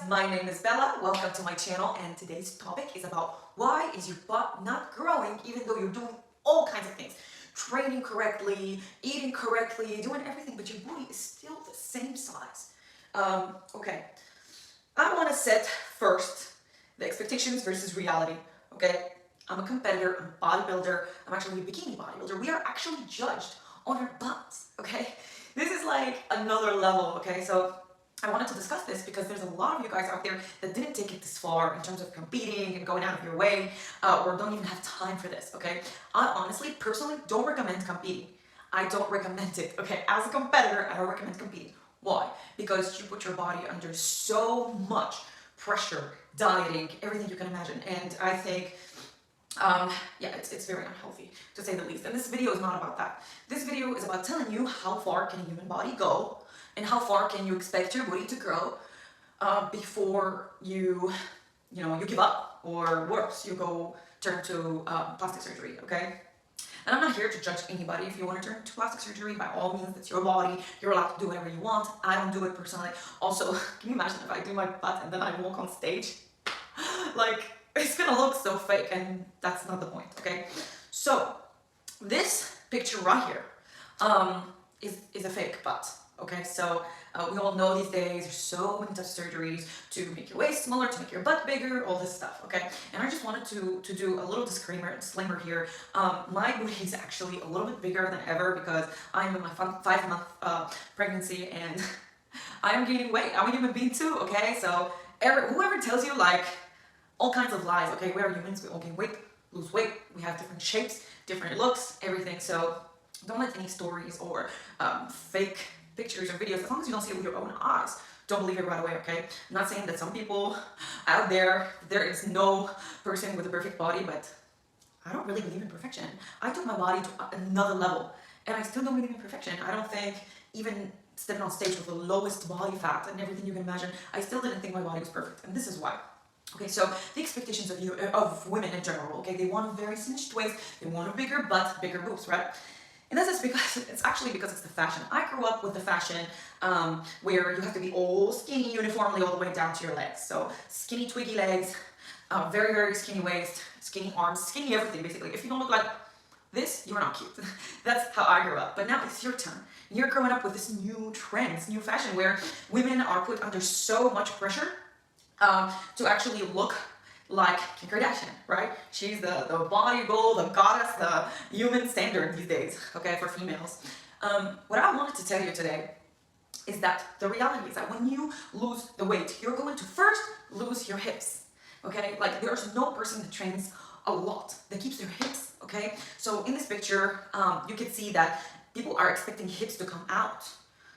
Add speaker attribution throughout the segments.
Speaker 1: my name is Bella. Welcome to my channel, and today's topic is about why is your butt not growing even though you're doing all kinds of things. Training correctly, eating correctly, doing everything, but your booty is still the same size. Okay. I want to set first the expectations versus reality, okay? I'm a competitor, I'm a bodybuilder, I'm actually a bikini bodybuilder. We are actually judged on our butts, okay? This is like another level, okay? So I wanted to discuss this because there's a lot of you guys out there that didn't take it this far in terms of competing and going out of your way, or don't even have time for this, okay? I honestly, personally, don't recommend competing. I don't recommend it, okay? As a competitor, I don't recommend competing. Why? Because you put your body under so much pressure, dieting, everything you can imagine. And I think, yeah, it's very unhealthy, to say the least. And this video is not about that. This video is about telling you how far can a human body go and how far can you expect your body to grow before you give up, or worse, you go turn to plastic surgery, okay? And I'm not here to judge anybody. If you want to turn to plastic surgery, by all means, it's your body. You're allowed to do whatever you want. I don't do it personally. Also, can you imagine if I do my butt and then I walk on stage? Like, it's gonna look so fake, and that's not the point, okay? So, this picture right here is a fake butt. Okay, so we all know these days there's so many tough surgeries to make your waist smaller, to make your butt bigger, all this stuff, okay? And I just wanted to do a little disclaimer here. My booty is actually a little bit bigger than ever because I'm in my 5-month pregnancy and I am gaining weight. I'm a human being too, okay? So whoever tells you like all kinds of lies, okay? We are humans, we all gain weight, lose weight, we have different shapes, different looks, everything. So don't let any stories or fake pictures or videos, as long as you don't see it with your own eyes, don't believe it right away, okay? I'm not saying that some people out there is no person with a perfect body, but I don't really believe in perfection. I took my body to another level, and I still don't believe in perfection. I don't think even stepping on stage with the lowest body fat and everything you can imagine, I still didn't think my body was perfect, and this is why. Okay, so the expectations of women in general, okay, they want a very cinched waist, they want a bigger butt, bigger boobs, right? And this is because it's the fashion. I grew up with the fashion where you have to be all skinny uniformly all the way down to your legs. So skinny twiggy legs, very, very skinny waist, skinny arms, skinny everything basically. If you don't look like this, you're not cute. That's how I grew up. But now it's your turn. You're growing up with this new trend, this new fashion where women are put under so much pressure to actually look like Kim Kardashian, right? She's the body goal, the goddess, the human standard these days, okay, for females. What I wanted to tell you today is that the reality is that when you lose the weight, you're going to first lose your hips, okay? Like, there's no person that trains a lot that keeps their hips, okay? So in this picture, you can see that people are expecting hips to come out,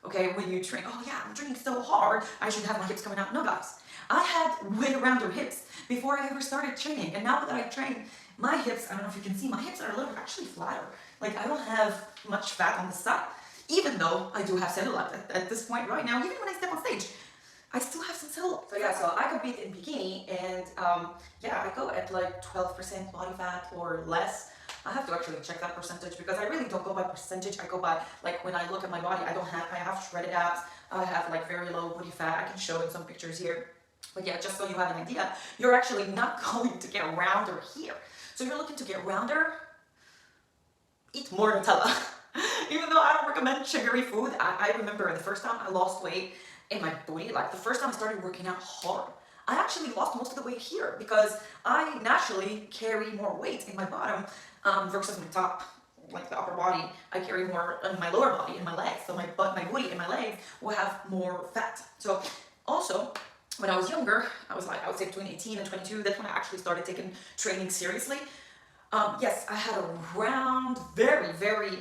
Speaker 1: okay? When you train, oh yeah, I'm training so hard, I should have my hips coming out. No, guys. I had way rounder hips before I ever started training, and now that I train, my hips, I don't know if you can see, my hips are a little actually flatter. Like, I don't have much fat on the side, even though I do have cellulite at this point right now. Even when I step on stage, I still have some cellulite. So yeah, so I compete in bikini, and yeah, I go at like 12% body fat or less. I have to actually check that percentage because I really don't go by percentage. I go by, like, when I look at my body, I have shredded abs, I have like very low body fat. I can show in some pictures here. But yeah, just so you have an idea, you're actually not going to get rounder here. So if you're looking to get rounder, eat more Nutella. Even though I don't recommend sugary food, I remember the first time I lost weight in my booty, like the first time I started working out hard, I actually lost most of the weight here because I naturally carry more weight in my bottom versus my top, like the upper body. I carry more in my lower body, in my legs. So my butt, my booty, and my legs will have more fat. So also, when I was younger, I would say between 18 and 22, that's when I actually started taking training seriously. Yes, I had a round, very, very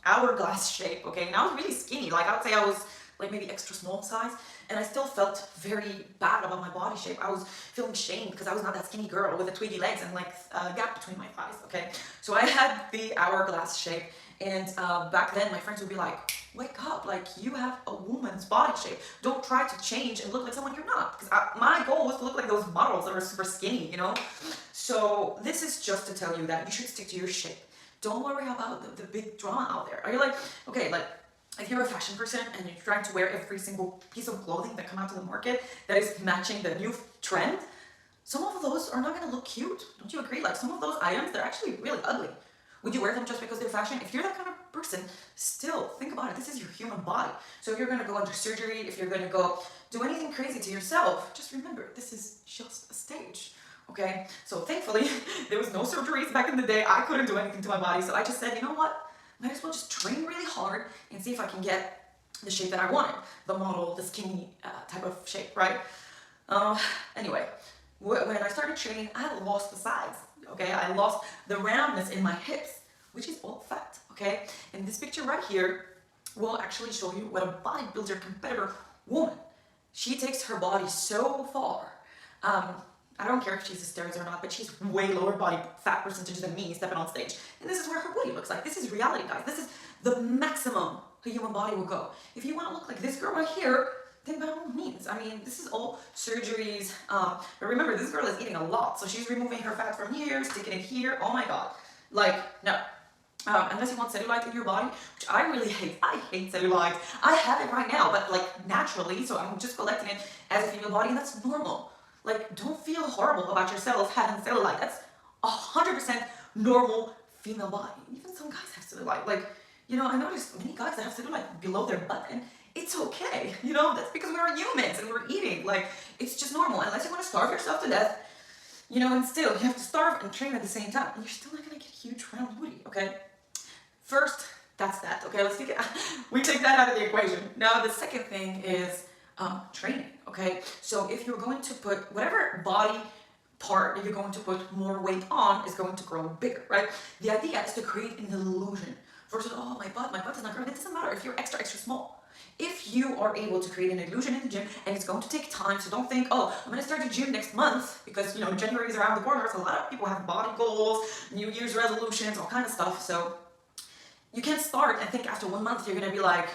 Speaker 1: hourglass shape, okay? And I was really skinny. Like, I would say I was like maybe extra small size, and I still felt very bad about my body shape. I was feeling shame because I was not that skinny girl with the twiggy legs and like a gap between my thighs, okay? So I had the hourglass shape, and back then my friends would be like, wake up, like, you have a woman's body shape. Don't try to change and look like someone you're not. Because my goal was to look like those models that are super skinny, you know? So this is just to tell you that you should stick to your shape. Don't worry about the big drama out there. Are you like, okay, like, if you're a fashion person and you're trying to wear every single piece of clothing that come out to the market that is matching the new trend, some of those are not going to look cute. Don't you agree? Like some of those items, they're actually really ugly. Would you wear them just because they're fashion? If you're that kind of person, still think about it. This is your human body. So if you're going to go under surgery, if you're going to go do anything crazy to yourself, just remember, this is just a stage. Okay? So thankfully, there was no surgeries back in the day. I couldn't do anything to my body. So I just said, you know what? Might as well just train really hard and see if I can get the shape that I wanted. The model, the skinny type of shape, right? Anyway, when I started training, I lost the size. Okay, I lost the roundness in my hips, which is all fat. Okay, and this picture right here will actually show you what a bodybuilder competitor woman. She takes her body so far. I don't care if she's a steroids or not, but she's way lower body fat percentage than me stepping on stage. And this is where her body looks like. This is reality, guys. This is the maximum the human body will go. If you want to look like this girl right here, then by all means. I mean, this is all surgeries. But remember, this girl is eating a lot. So she's removing her fat from here, sticking it here. Oh my God. Like, no. Unless you want cellulite in your body, which I really hate. I hate cellulite. I have it right now, but like naturally. So I'm just collecting it as a female body, and that's normal. Like, don't feel horrible about yourself having cellulite. That's 100% normal female body. Even some guys have cellulite. Like, you know, I noticed many guys that have cellulite below their butt, and it's okay. You know, that's because we're humans and we're eating. Like, it's just normal. Unless you want to starve yourself to death, you know, and still, you have to starve and train at the same time. And you're still not going to get a huge round booty, okay? First, that's that, okay? Let's take it, we take that out of the equation. Now, the second thing is training, okay? So if you're going to put whatever body part that you're going to put more weight on is going to grow bigger, right? The idea is to create an illusion versus, oh, my butt is not growing. It doesn't matter if you're extra, extra small. If you are able to create an illusion in the gym, and it's going to take time, so don't think, oh, I'm going to start the gym next month because, you know, January is around the corner, so a lot of people have body goals, New Year's resolutions, all kind of stuff. So you can't start and think after 1 month you're going to be like,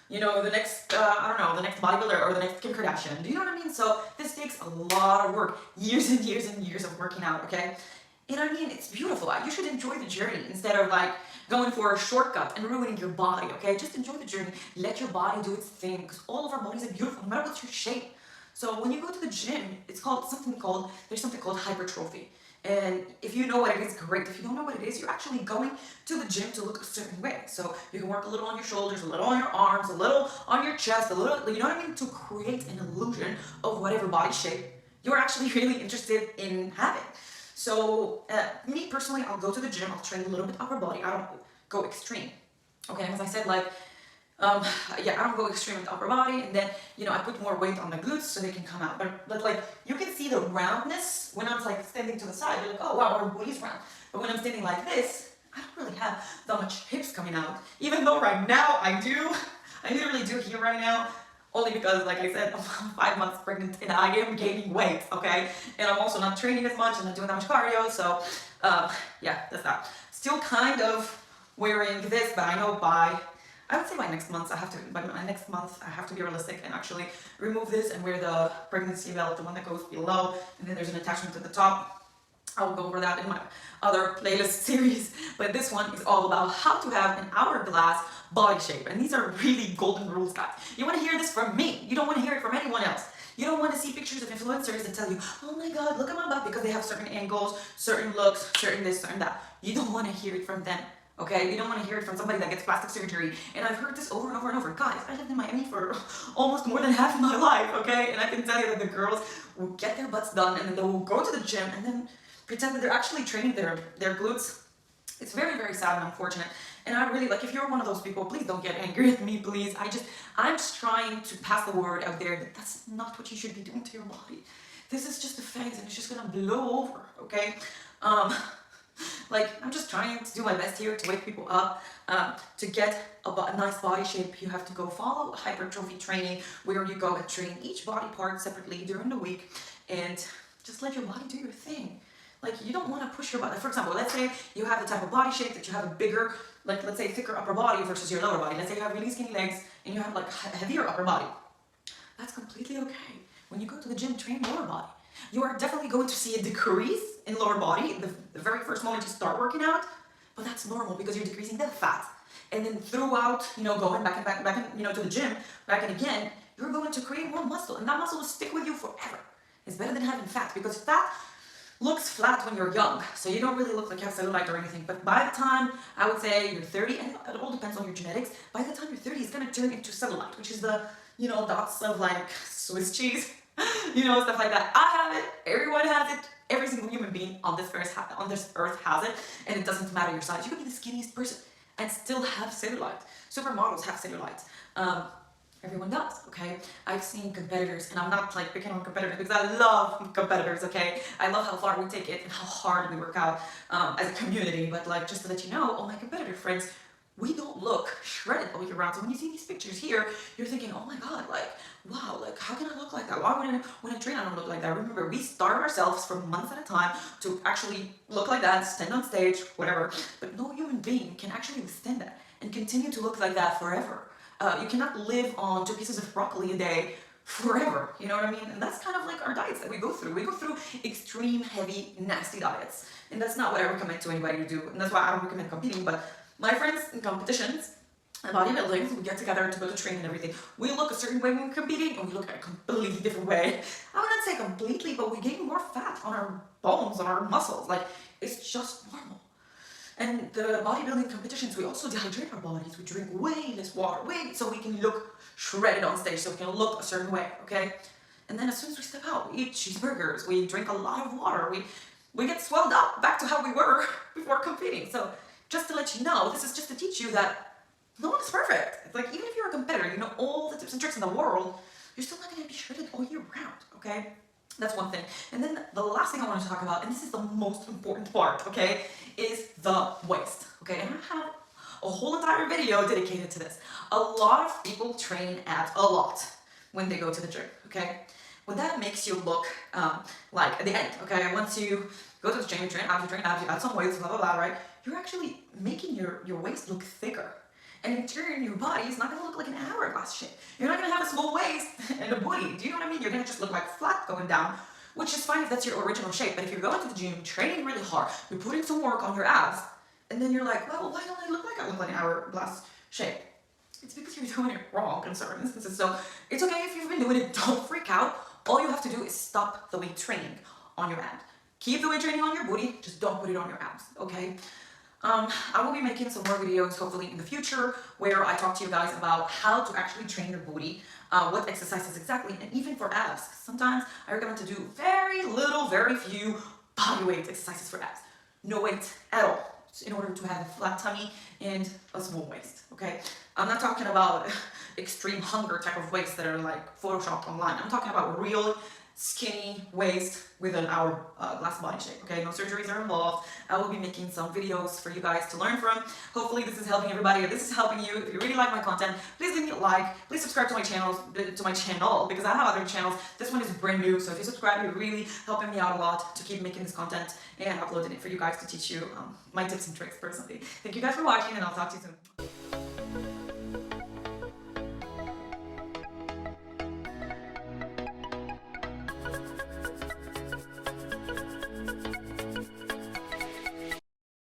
Speaker 1: you know, the next, I don't know, the next bodybuilder or the next Kim Kardashian. Do you know what I mean? So this takes a lot of work, years and years and years of working out, okay? And I mean, it's beautiful. You should enjoy the journey instead of like going for a shortcut and ruining your body, okay? Just enjoy the journey. Let your body do its thing because all of our bodies are beautiful, no matter what's your shape. So when you go to the gym, there's something called hypertrophy. And if you know what it is, great. If you don't know what it is, you're actually going to the gym to look a certain way. So you can work a little on your shoulders, a little on your arms, a little on your chest, a little, you know what I mean? To create an illusion of whatever body shape you're actually really interested in having. So me personally, I'll go to the gym, I'll train a little bit upper body. I don't go extreme. Okay, as I said, like, yeah, I don't go extreme with upper body, and then, you know, I put more weight on the glutes so they can come out. But like, you can see the roundness when I'm like standing to the side. You're like, oh wow, our booty's round. But when I'm standing like this, I don't really have that much hips coming out. Even though right now I do. I literally do here right now. Only because, like I said, I'm 5 months pregnant and I am gaining weight, okay? And I'm also not training as much and not doing that much cardio, so yeah, that's that. Still kind of wearing this, but I know I would say by next month I have to be realistic and actually remove this and wear the pregnancy belt, the one that goes below, and then there's an attachment to the top. I'll go over that in my other playlist series, but this one is all about how to have an hourglass body shape, and these are really golden rules, guys. You want to hear this from me. You don't want to hear it from anyone else. You don't want to see pictures of influencers that tell you, oh my God, look at my butt, because they have certain angles, certain looks, certain this, certain that. You don't want to hear it from them. Okay, you don't want to hear it from somebody that gets plastic surgery. And I've heard this over and over and over. Guys, I lived in Miami for almost more than half of my life, okay? And I can tell you that the girls will get their butts done and then they will go to the gym and then pretend that they're actually training their glutes. It's very, very sad and unfortunate. And I really, like, if you're one of those people, please don't get angry at me, please. I'm just trying to pass the word out there that that's not what you should be doing to your body. This is just a phase and it's just gonna blow over, okay? Like, I'm just trying to do my best here to wake people up. To get a nice body shape, you have to go follow hypertrophy training, where you go and train each body part separately during the week and just let your body do your thing. Like, you don't want to push your body. For example, let's say you have the type of body shape that you have a bigger, like, let's say thicker upper body versus your lower body. Let's say you have really skinny legs and you have like a heavier upper body. That's completely okay. When you go to the gym, train lower body. You are definitely going to see a decrease in lower body the very first moment you start working out, but that's normal because you're decreasing the fat. And then throughout, going back and back and back and, to the gym, back and again, you're going to create more muscle, and that muscle will stick with you forever. It's better than having fat, because fat looks flat when you're young, so you don't really look like you have cellulite or anything. But by the time, I would say you're 30, and it all depends on your genetics, by the time you're 30, it's gonna turn into cellulite, which is the, dots of like Swiss cheese, stuff like that. I have it, everyone has it, every single human being on this earth has it, and it doesn't matter your size. You can be the skinniest person and still have cellulite. Supermodels have cellulite. Everyone does, okay? I've seen competitors, and I'm not like picking on competitors because I love competitors, okay? I love how far we take it and how hard we work out as a community, but like just to let you know, all my competitor friends, we don't look shredded all year round. So when you see these pictures here, you're thinking, oh my God, like, wow, like how can I look like that? Why when I train, I don't look like that? Remember, we starve ourselves for months at a time to actually look like that, stand on stage, whatever, but no human being can actually withstand that and continue to look like that forever. You cannot live on 2 pieces of broccoli a day forever, you know what I mean? And that's kind of like our diets that we go through. We go through extreme, heavy, nasty diets. And that's not what I recommend to anybody to do. And that's why I don't recommend competing. But my friends in competitions and bodybuilding, we get together to go to train and everything. We look a certain way when we're competing, and we look at a completely different way. I would not say completely, but we gain more fat on our bones, on our muscles. Like, it's just normal. And the bodybuilding competitions, we also dehydrate our bodies. We drink way less water, so we can look shredded on stage, so we can look a certain way, okay? And then as soon as we step out, we eat cheeseburgers, we drink a lot of water, we get swelled up back to how we were before competing. So just to let you know, this is just to teach you that no one is perfect. It's like, even if you're a competitor, you know all the tips and tricks in the world, you're still not gonna be shredded all year round, okay? That's one thing. And then the last thing I want to talk about, and this is the most important part, okay, is the waist, okay? And I have a whole entire video dedicated to this. A lot of people train abs a lot when they go to the gym, okay? Well, that makes you look like at the end, okay? Once you go to the gym, you train abs, you add some weights, blah, blah, blah, right? You're actually making your waist look thicker. And in turn, your body is not going to look like an hourglass shape. You're not going to have a small waist and a booty. Do you know what I mean? You're going to just look like flat going down, which is fine if that's your original shape. But if you're going to the gym, training really hard, you're putting some work on your abs, and then you're like, well, why don't I look like an hourglass shape? It's because you're doing it wrong in certain instances. So it's okay if you've been doing it. Don't freak out. All you have to do is stop the weight training on your abs. Keep the weight training on your booty. Just don't put it on your abs, okay? I will be making some more videos hopefully in the future where I talk to you guys about how to actually train your booty, what exercises exactly, and even for abs. Sometimes I recommend to do very few body weight exercises for abs. No weight at all, in order to have a flat tummy and a small waist, okay? I'm not talking about extreme hunger type of waists that are like photoshopped online. I'm talking about real skinny waist with an hourglass body shape, okay? No surgeries are involved. I will be making some videos for you guys to learn from. Hopefully this is helping everybody. If this is helping you, if you really like my content, please leave me a like. Please subscribe to my channel, because I have other channels. This one is brand new, so if you subscribe, you're really helping me out a lot to keep making this content and uploading it for you guys to teach you my tips and tricks personally. Thank you guys for watching, and I'll talk to you soon.